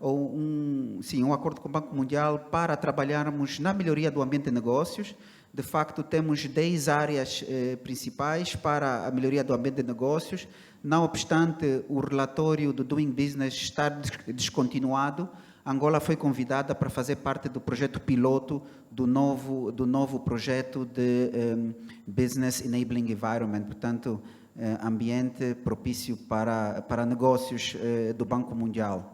um acordo com o Banco Mundial para trabalharmos na melhoria do ambiente de negócios. De facto, temos 10 áreas principais para a melhoria do ambiente de negócios. Não obstante o relatório do Doing Business estar descontinuado, Angola foi convidada para fazer parte do projeto piloto do novo projeto de Business Enabling Environment. Portanto, ambiente propício para negócios do Banco Mundial.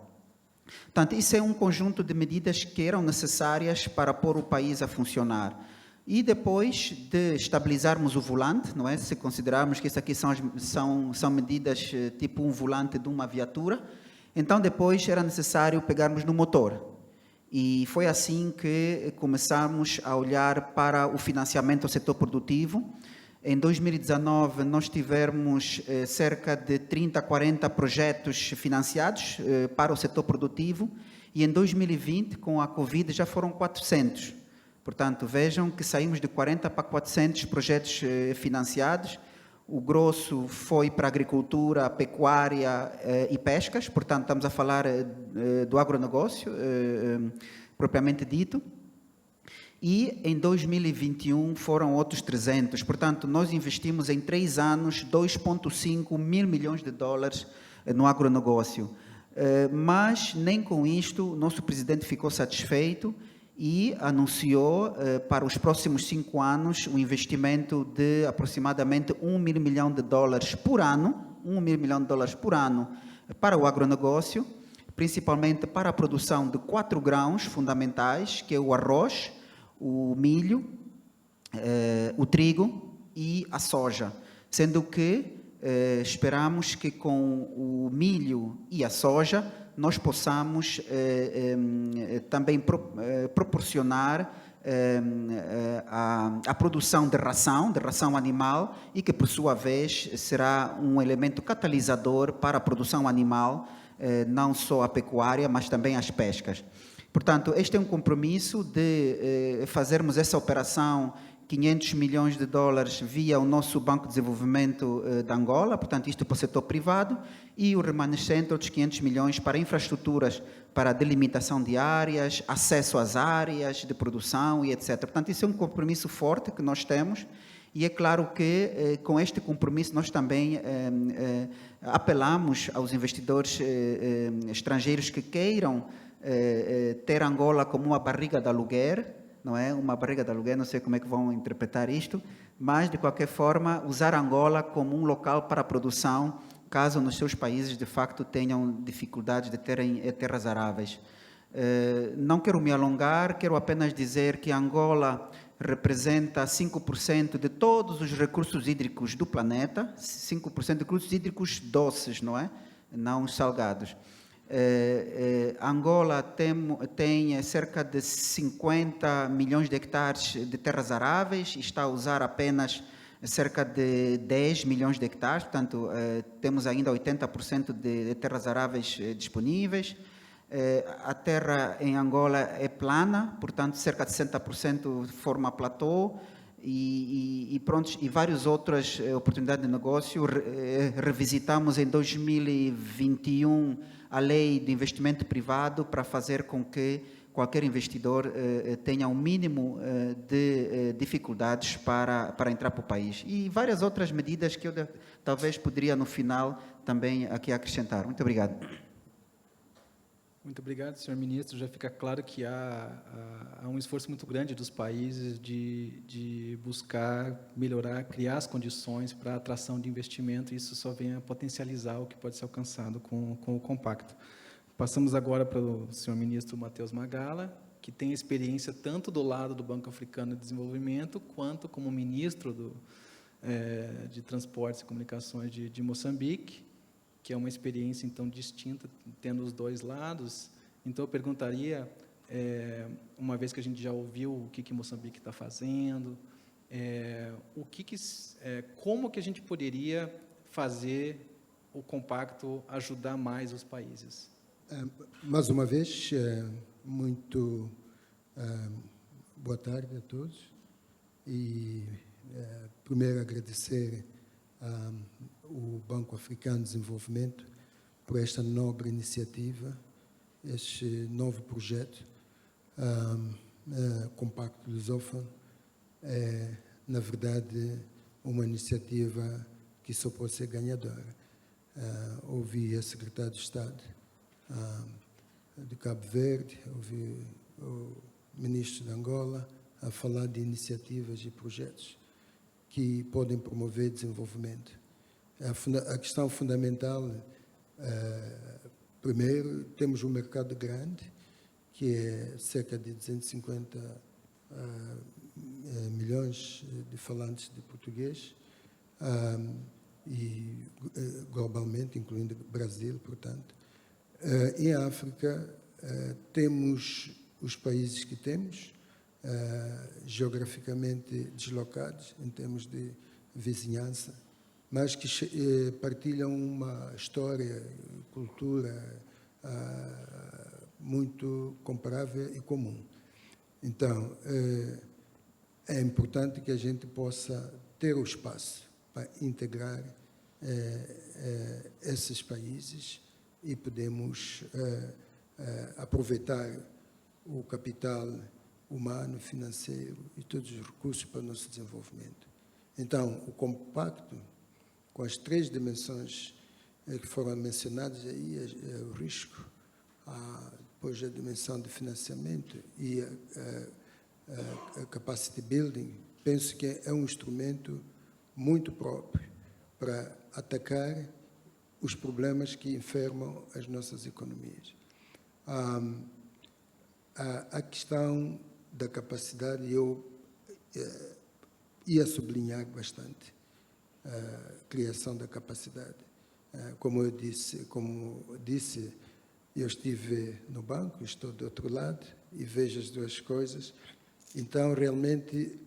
Portanto, isso é um conjunto de medidas que eram necessárias para pôr o país a funcionar. E depois de estabilizarmos o volante, não é? Se considerarmos que isso aqui são medidas tipo um volante de uma viatura, então depois era necessário pegarmos no motor. E foi assim que começamos a olhar para o financiamento ao setor produtivo. Em 2019, nós tivemos cerca de 30, 40 projetos financiados para o setor produtivo, e em 2020, com a Covid, já foram 400. Portanto, vejam que saímos de 40 para 400 projetos financiados. O grosso foi para a agricultura, pecuária e pescas, portanto, estamos a falar do agronegócio, propriamente dito. E em 2021 foram outros 300. Portanto, nós investimos em 3 anos 2,5 mil milhões de dólares no agronegócio. Mas nem com isto o nosso presidente ficou satisfeito e anunciou para os próximos 5 anos um investimento de aproximadamente 1 mil milhão de dólares por ano, 1 mil milhão de dólares por ano para o agronegócio, principalmente para a produção de 4 grãos fundamentais, que é o arroz, o milho, o trigo e a soja, sendo que esperamos que com o milho e a soja nós possamos também proporcionar a produção de ração animal, e que por sua vez será um elemento catalisador para a produção animal, não só a pecuária, mas também as pescas. Portanto, este é um compromisso de fazermos essa operação 500 milhões de dólares via o nosso Banco de Desenvolvimento de Angola, portanto isto para o setor privado, e o remanescente, outros 500 milhões para infraestruturas, para delimitação de áreas, acesso às áreas de produção e etc. Portanto, isso é um compromisso forte que nós temos, e é claro que com este compromisso nós também apelamos aos investidores estrangeiros que queiram ter Angola como uma barriga de aluguer, não é? Uma barriga de aluguer, não sei como é que vão interpretar isto, mas, de qualquer forma, usar Angola como um local para a produção, caso nos seus países, de facto, tenham dificuldades de terem terras aráveis. Não quero me alongar, quero apenas dizer que Angola representa 5% de todos os recursos hídricos do planeta, 5% de recursos hídricos doces, não é? Não salgados. Angola tem cerca de 50 milhões de hectares de terras aráveis e está a usar apenas cerca de 10 milhões de hectares, portanto, temos ainda 80% de terras aráveis disponíveis. A terra em Angola é plana, portanto, cerca de 60% forma platô, e várias outras oportunidades de negócio. Revisitamos em 2021 a lei de investimento privado para fazer com que qualquer investidor tenha um mínimo de dificuldades para entrar para o país. E várias outras medidas que eu talvez poderia no final também aqui acrescentar. Muito obrigado. Muito obrigado, senhor ministro. Já fica claro que há um esforço muito grande dos países de buscar melhorar, criar as condições para a atração de investimento, e isso só vem a potencializar o que pode ser alcançado com o compacto. Passamos agora para o senhor ministro Matheus Magala, que tem experiência tanto do lado do Banco Africano de Desenvolvimento, quanto como ministro de Transportes e Comunicações de Moçambique, que é uma experiência, então, distinta, tendo os dois lados. Então, eu perguntaria, uma vez que a gente já ouviu o que Moçambique está fazendo, como que a gente poderia fazer o compacto ajudar mais os países? Mais uma vez, muito boa tarde a todos. E primeiro agradecer o Banco Africano de Desenvolvimento por esta nobre iniciativa, este novo projeto, Compacto Lusófono. É, na verdade, uma iniciativa que só pode ser ganhadora. Ouvi a Secretária de Estado de Cabo Verde, ouvi o Ministro de Angola a falar de iniciativas e projetos que podem promover desenvolvimento. A questão fundamental, primeiro, temos um mercado grande, que é cerca de 250 milhões de falantes de português, e globalmente, incluindo Brasil, portanto. Em África, temos os países que temos, geograficamente deslocados em termos de vizinhança, mas que partilham uma história, cultura muito comparável e comum. Então, é importante que a gente possa ter o espaço para integrar esses países e podemos aproveitar o capital humano, financeiro e todos os recursos para o nosso desenvolvimento. Então, o compacto, com as 3 dimensões que foram mencionadas aí, o risco, depois a dimensão de financiamento e a capacity building, penso que é um instrumento muito próprio para atacar os problemas que enfermam as nossas economias. A questão da capacidade, eu ia sublinhar bastante a criação da capacidade. Como disse, eu estive no banco, estou do outro lado e vejo as duas coisas. Então, realmente,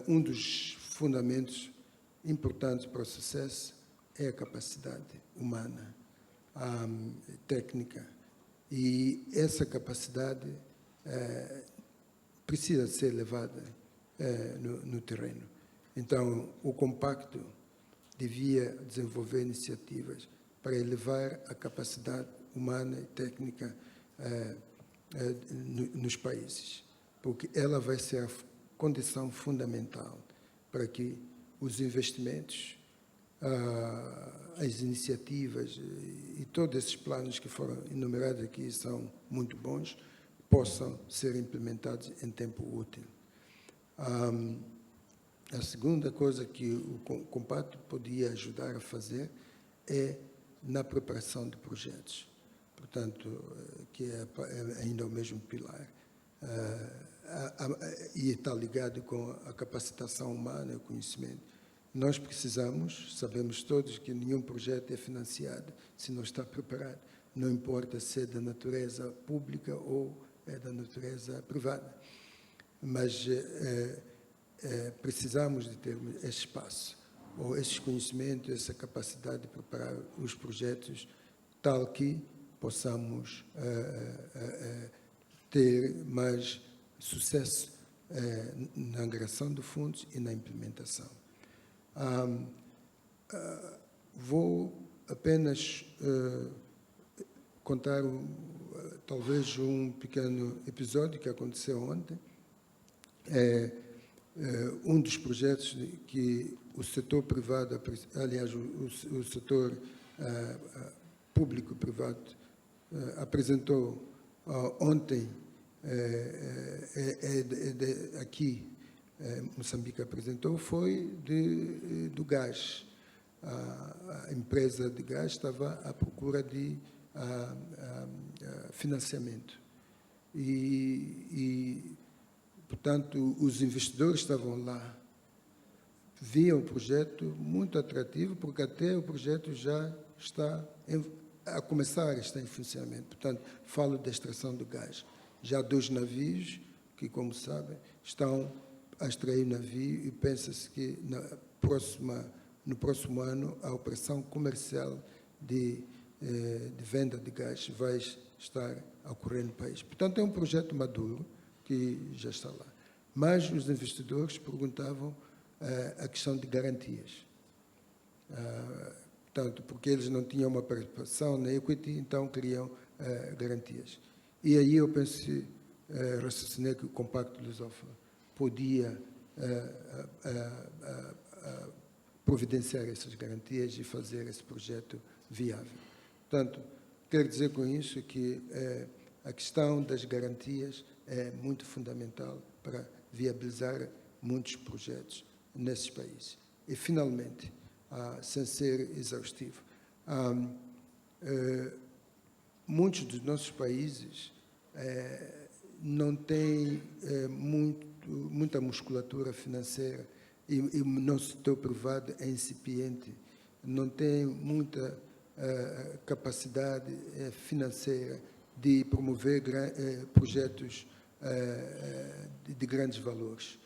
um dos fundamentos importantes para o sucesso é a capacidade humana, técnica. E essa capacidade precisa ser levada no terreno. Então, o compacto devia desenvolver iniciativas para elevar a capacidade humana e técnica nos países, porque ela vai ser a condição fundamental para que os investimentos, as iniciativas e todos esses planos que foram enumerados aqui são muito bons, possam ser implementados em tempo útil. A segunda coisa que o compacto podia ajudar a fazer é na preparação de projetos, portanto, que é ainda o mesmo pilar, e está ligado com a capacitação humana e o conhecimento. Nós precisamos, sabemos todos que nenhum projeto é financiado se não está preparado, não importa se é da natureza pública ou é da natureza privada, mas precisamos de ter esse espaço, ou esse conhecimento, essa capacidade de preparar os projetos, tal que possamos ter mais sucesso na angariação de fundos e na implementação. Vou apenas contar talvez um pequeno episódio que aconteceu ontem. Um dos projetos que o setor privado, aliás, o setor público-privado apresentou ontem, aqui, Moçambique apresentou, foi do gás. A empresa de gás estava à procura de financiamento. Portanto, os investidores estavam lá, viam o projeto muito atrativo, porque até o projeto já está a começar a estar em funcionamento. Portanto, falo da extração do gás. Já 2 navios que, como sabem, estão a extrair o navio e pensa-se que no próximo ano a operação comercial de venda de gás vai estar a ocorrer no país. Portanto, é um projeto maduro que já está lá. Mas os investidores perguntavam a questão de garantias. Portanto, porque eles não tinham uma participação na equity, então queriam garantias. E aí eu pensei, raciocinei que o Compacto Lusófono podia providenciar essas garantias e fazer esse projeto viável. Portanto, quero dizer com isso que a questão das garantias é muito fundamental para viabilizar muitos projetos nesses países. E, finalmente, sem ser exaustivo. Muitos dos nossos países não têm muita musculatura financeira e o nosso setor privado é incipiente, não tem muita capacidade financeira de promover projetos de grandes valores.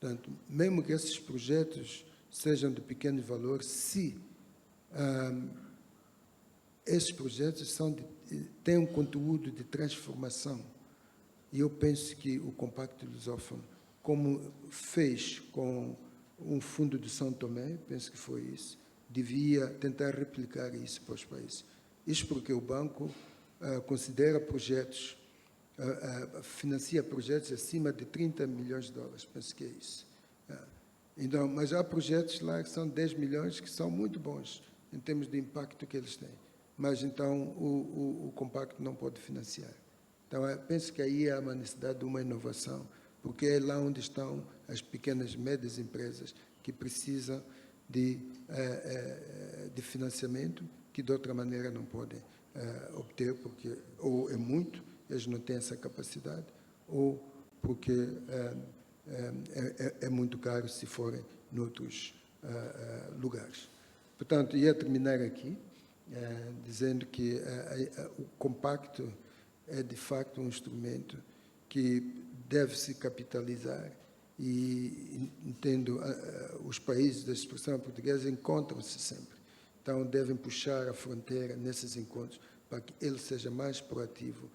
Portanto, mesmo que esses projetos sejam de pequeno valor, se esses projetos têm um conteúdo de transformação, e eu penso que o Compacto Lusófono, como fez com um fundo de São Tomé, penso que foi isso, devia tentar replicar isso para os países. Isso porque o banco considera projetos, financia projetos acima de 30 milhões de dólares, penso que é isso. Então, mas há projetos lá que são 10 milhões que são muito bons em termos de impacto que eles têm, mas então o Compacto não pode financiar. Então, penso que aí há uma necessidade de uma inovação, porque é lá onde estão as pequenas e médias empresas que precisam de financiamento que de outra maneira não podem obter, porque ou é muito, eles não têm essa capacidade, ou porque é muito caro se forem noutros lugares. Portanto, ia terminar aqui dizendo que o Compacto é de facto um instrumento que deve se capitalizar e entendo os países da expressão portuguesa encontram-se sempre. Então, devem puxar a fronteira nesses encontros para que ele seja mais proativo,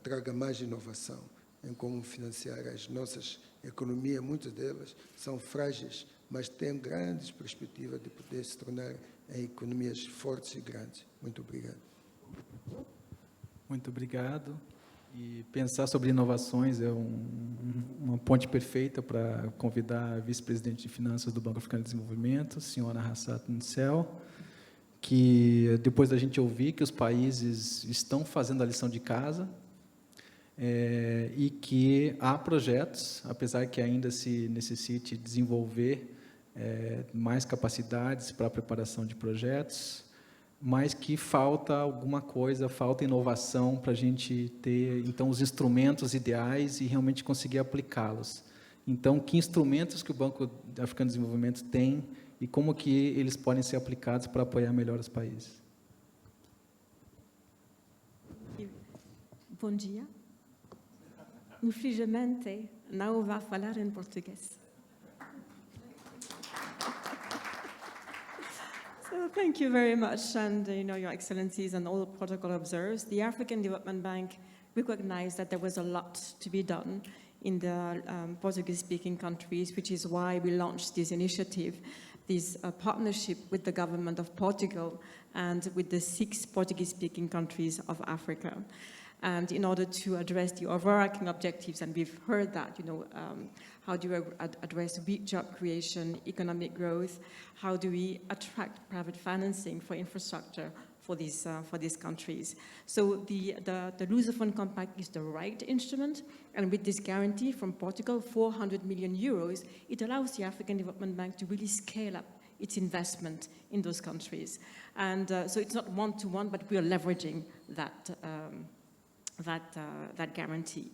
traga mais inovação em como financiar as nossas economias. Muitas delas são frágeis, mas têm grandes perspectivas de poder se tornar em economias fortes e grandes. Muito obrigado. Muito obrigado. E pensar sobre inovações é uma ponte perfeita para convidar a vice-presidente de Finanças do Banco Africano de Desenvolvimento, a senhora Hassat Nsel, que depois da gente ouvir que os países estão fazendo a lição de casa e que há projetos, apesar que ainda se necessite desenvolver mais capacidades para a preparação de projetos, mas que falta alguma coisa, falta inovação para a gente ter, então, os instrumentos ideais e realmente conseguir aplicá-los. Então, que instrumentos que o Banco Africano de Desenvolvimento tem e como que eles podem ser aplicados para apoiar melhor os países? Bom dia. Infelizmente, não vou falar em português. So thank you very much, and Your Excellencies and all protocol observers. The African Development Bank recognized that there was a lot to be done in the Portuguese-speaking countries, which is why we launched this initiative, this partnership with the government of Portugal and with the 6 Portuguese-speaking countries of Africa. And in order to address the overarching objectives, and we've heard that, how do we address weak job creation, economic growth? How do we attract private financing for infrastructure for these countries? So the Lusophone Compact is the right instrument, and with this guarantee from Portugal, 400 million euros, it allows the African Development Bank to really scale up its investment in those countries. And so it's not one-to-one, but we are leveraging that guarantee.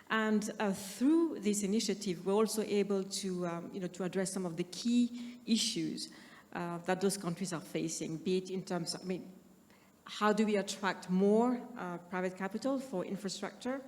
And through this initiative, we're also able to, to address some of the key issues that those countries are facing, be it in terms of, how do we attract more private capital for infrastructure?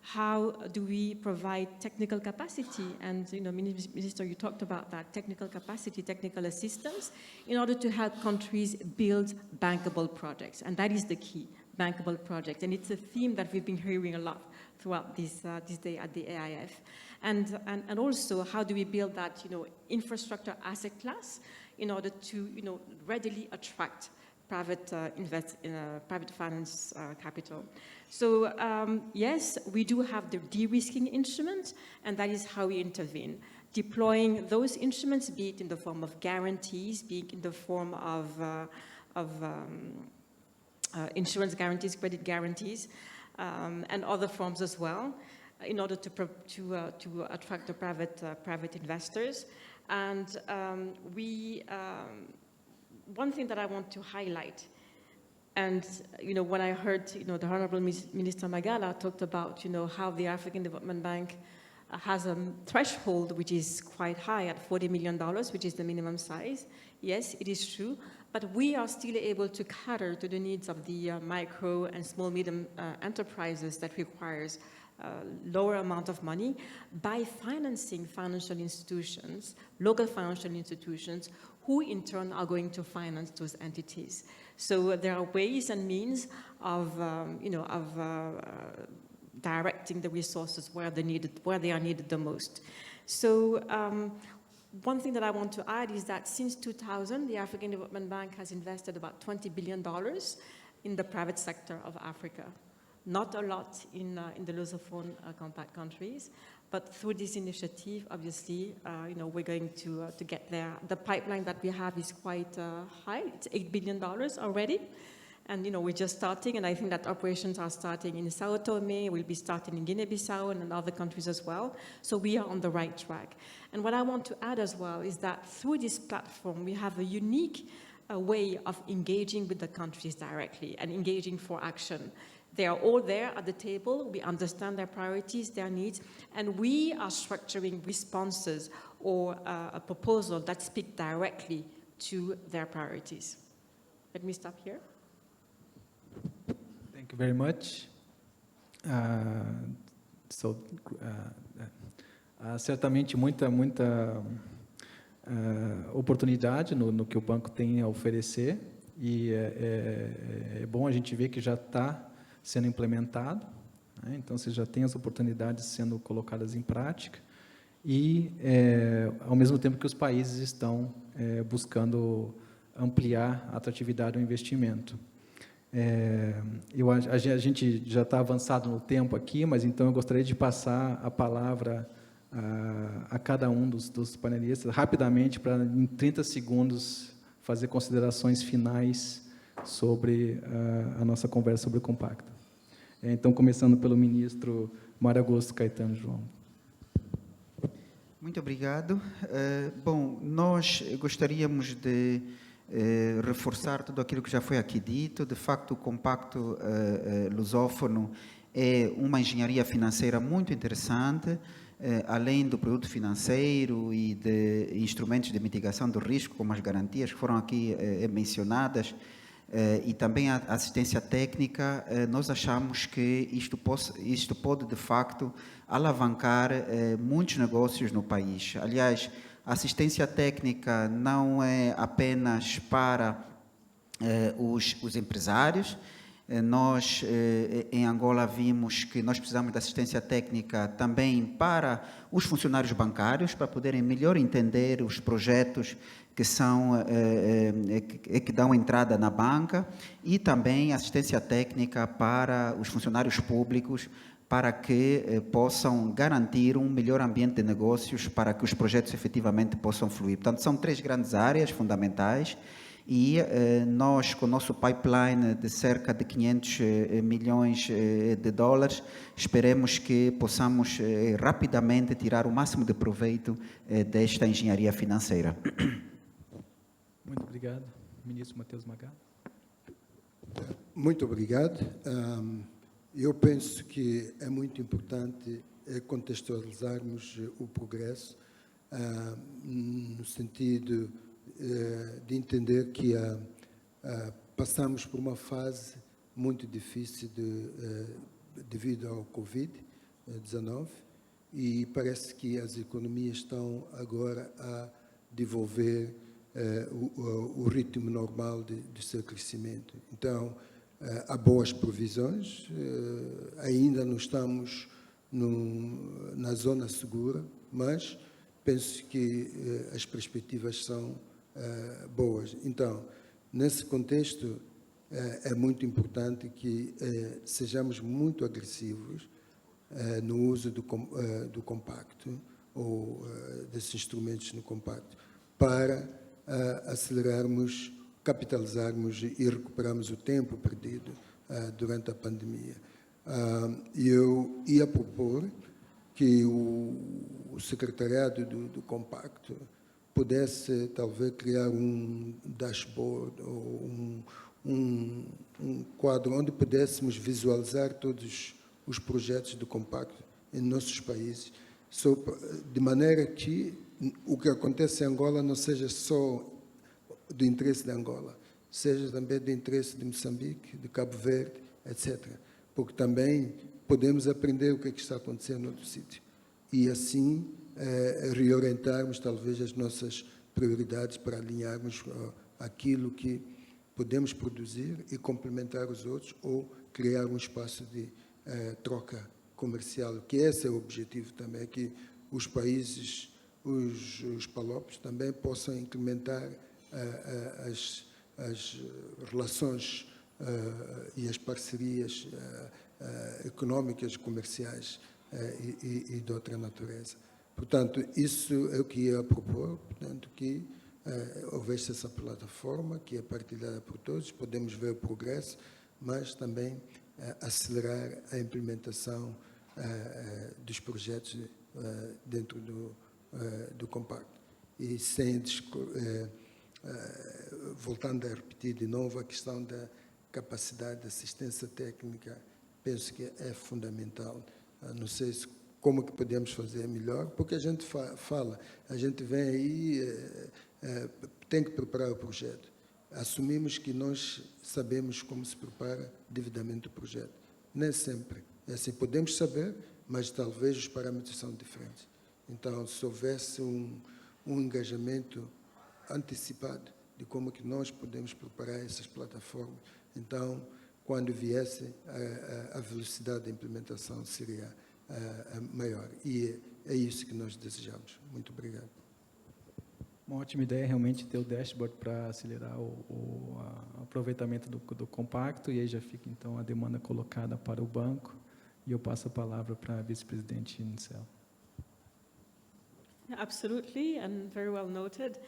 How do we provide technical capacity? And, Minister, you talked about that, technical capacity, technical assistance, in order to help countries build bankable projects. And that is the key, bankable projects. And it's a theme that we've been hearing a lot throughout this day at the AIF. And also, how do we build that, infrastructure asset class in order to, readily attract private finance capital. So yes, we do have the de-risking instrument, and that is how we intervene, deploying those instruments, be it in the form of guarantees, be it in the form of insurance guarantees, credit guarantees, and other forms as well, in order to attract the private investors. And one thing that I want to highlight, and when I heard the Honorable Minister Magala talked about how the African Development Bank has a threshold which is quite high at $40 million, which is the minimum size. Yes, it is true, but we are still able to cater to the needs of the micro and small medium enterprises that requires lower amount of money by financing financial institutions, local financial institutions, who in turn are going to finance those entities. So there are ways and means of, directing the resources where they are needed the most. So one thing that I want to add is that since 2000, the African Development Bank has invested about $20 billion in the private sector of Africa. Not a lot in the Lusophone compact countries, but through this initiative, obviously, we're going to get there. The pipeline that we have is quite high. It's $8 billion already. And, we're just starting, and I think that operations are starting in Sao Tome, we'll be starting in Guinea-Bissau and in other countries as well. So we are on the right track. And what I want to add as well is that through this platform, we have a unique way of engaging with the countries directly and engaging for action. They are all there at the table. We understand their priorities, their needs, and we are structuring responses or a proposal that speak directly to their priorities. Let me stop here. Thank you very much. Certamente muita oportunidade no que o banco tem a oferecer, e é bom a gente ver que já está sendo implementado, né? Então você já tem as oportunidades sendo colocadas em prática, e ao mesmo tempo que os países estão buscando ampliar a atratividade do investimento. A gente já está avançado no tempo aqui, mas então eu gostaria de passar a palavra a cada um dos panelistas, rapidamente, para em 30 segundos fazer considerações finais sobre a nossa conversa sobre o compacto. Então, começando pelo ministro Mário Augusto Caetano João. Muito obrigado. Bom, nós gostaríamos de reforçar tudo aquilo que já foi aqui dito. De facto, o compacto lusófono é uma engenharia financeira muito interessante, além do produto financeiro e de instrumentos de mitigação do risco, como as garantias que foram aqui mencionadas, e também a assistência técnica. Nós achamos que isto pode, de facto, alavancar muitos negócios no país. Aliás, a assistência técnica não é apenas para os empresários. Nós, em Angola, vimos que nós precisamos de assistência técnica também para os funcionários bancários, para poderem melhor entender os projetos que dão entrada na banca, e também assistência técnica para os funcionários públicos, para que possam garantir um melhor ambiente de negócios, para que os projetos efetivamente possam fluir. Portanto, são 3 grandes áreas fundamentais, e nós, com o nosso pipeline de cerca de 500 milhões de dólares, esperemos que possamos rapidamente tirar o máximo de proveito desta engenharia financeira. Muito obrigado. Ministro Matheus Magala. Muito obrigado. Eu penso que é muito importante contextualizarmos o progresso, no sentido de entender que passamos por uma fase muito difícil devido ao Covid-19, e parece que as economias estão agora a devolver o ritmo normal de seu crescimento. Então, há boas provisões, ainda não estamos na zona segura, mas penso que as perspectivas são boas. Então, nesse contexto, é muito importante que sejamos muito agressivos no uso do compacto, ou desses instrumentos no compacto, para acelerarmos, capitalizarmos e recuperarmos o tempo perdido durante a pandemia. Eu ia propor que o secretariado do compacto pudesse talvez criar um dashboard ou um quadro onde pudéssemos visualizar todos os projetos do Compacto em nossos países, de maneira que o que acontece em Angola não seja só do interesse de Angola, seja também do interesse de Moçambique, de Cabo Verde, etc. Porque também podemos aprender o que está acontecendo no outro sítio. E assim reorientarmos talvez as nossas prioridades para alinharmos aquilo que podemos produzir e complementar os outros ou criar um espaço de troca comercial, que esse é o objetivo também, que os países, os PALOPs também possam incrementar as relações e as parcerias económicas, comerciais e de outra natureza. Portanto, isso é o que ia propor, portanto, que houvesse essa plataforma que é partilhada por todos, podemos ver o progresso, mas também acelerar a implementação dos projetos dentro do Compacto. E sem voltando a repetir de novo a questão da capacidade de assistência técnica, penso que é fundamental. Não sei como que podemos fazer melhor, porque a gente fala, a gente vem aí, tem que preparar o projeto. Assumimos que nós sabemos como se prepara devidamente o projeto. Nem sempre. É assim, podemos saber, mas talvez os parâmetros são diferentes. Então, se houvesse um engajamento antecipado de como que nós podemos preparar essas plataformas, então, quando viesse, a velocidade da implementação seria maior. E é isso que nós desejamos. Muito obrigado. Uma ótima ideia realmente ter o dashboard para acelerar o aproveitamento do compacto, e aí já fica então a demanda colocada para o banco, e eu passo a palavra para a vice-presidente Nicel. Absolutely, and very well noted.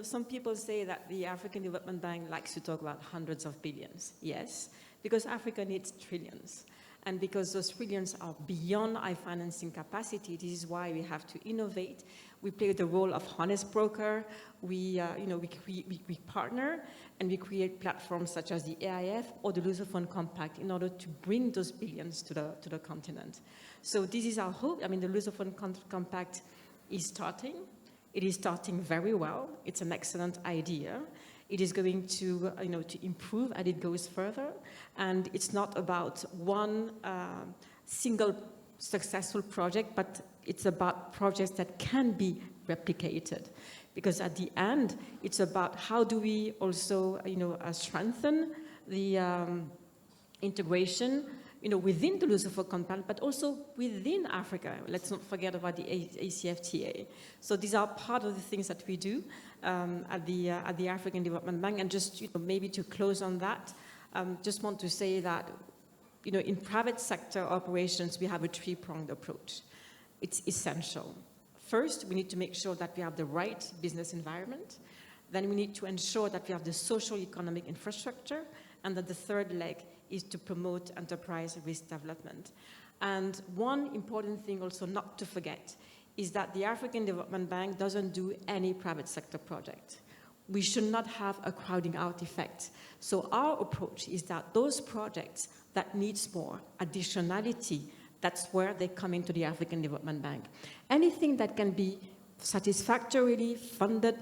Some people say that the African Development Bank likes to talk about hundreds of billions. Yes, because Africa needs trillions. And because those trillions are beyond our financing capacity, this is why we have to innovate. We play the role of honest broker. We partner and we create platforms such as the AIF or the Lusophone Compact in order to bring those billions to the continent. So this is our hope. I mean, the Lusophone Compact is starting. It is starting very well. It's an excellent idea. It is going to improve as it goes further. And it's not about one single successful project, but it's about projects that can be replicated. Because at the end, it's about how do we also, strengthen the integration, within the Lusophone Compact, but also within Africa. Let's not forget about the ACFTA. So these are part of the things that we do at the African Development Bank. And just maybe to close on that, just want to say that in private sector operations we have a three-pronged approach. It's essential. First, we need to make sure that we have the right business environment. Then we need to ensure that we have the social economic infrastructure, and that the third leg is to promote enterprise risk development. And one important thing also not to forget is that the African Development Bank doesn't do any private sector project. We should not have a crowding out effect. So our approach is that those projects that needs more additionality, that's where they come into the African Development Bank. Anything that can be satisfactorily funded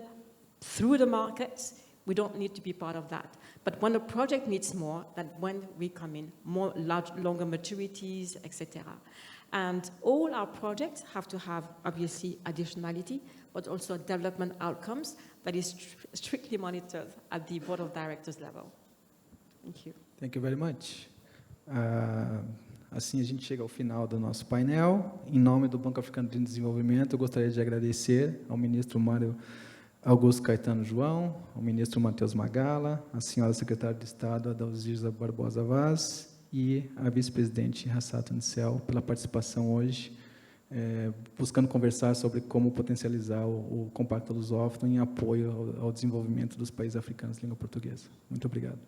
through the markets, we don't need to be part of that. But when a project needs more, that's when we come in, more longer maturities, etc. And all our projects have to have, obviously, additionality, but also development outcomes that is strictly monitored at the board of directors level. Thank you. Thank you very much. Assim a gente chega ao final do nosso painel. Em nome do Banco Africano de Desenvolvimento, eu gostaria de agradecer ao ministro Mário Augusto Caetano João, ao ministro Matheus Magala, à senhora secretária de Estado Adalgisa Barbosa Vaz e à vice-presidente Hassato Nicel pela participação hoje, buscando conversar sobre como potencializar o Compacto Lusófono em apoio ao desenvolvimento dos países africanos de língua portuguesa. Muito obrigado.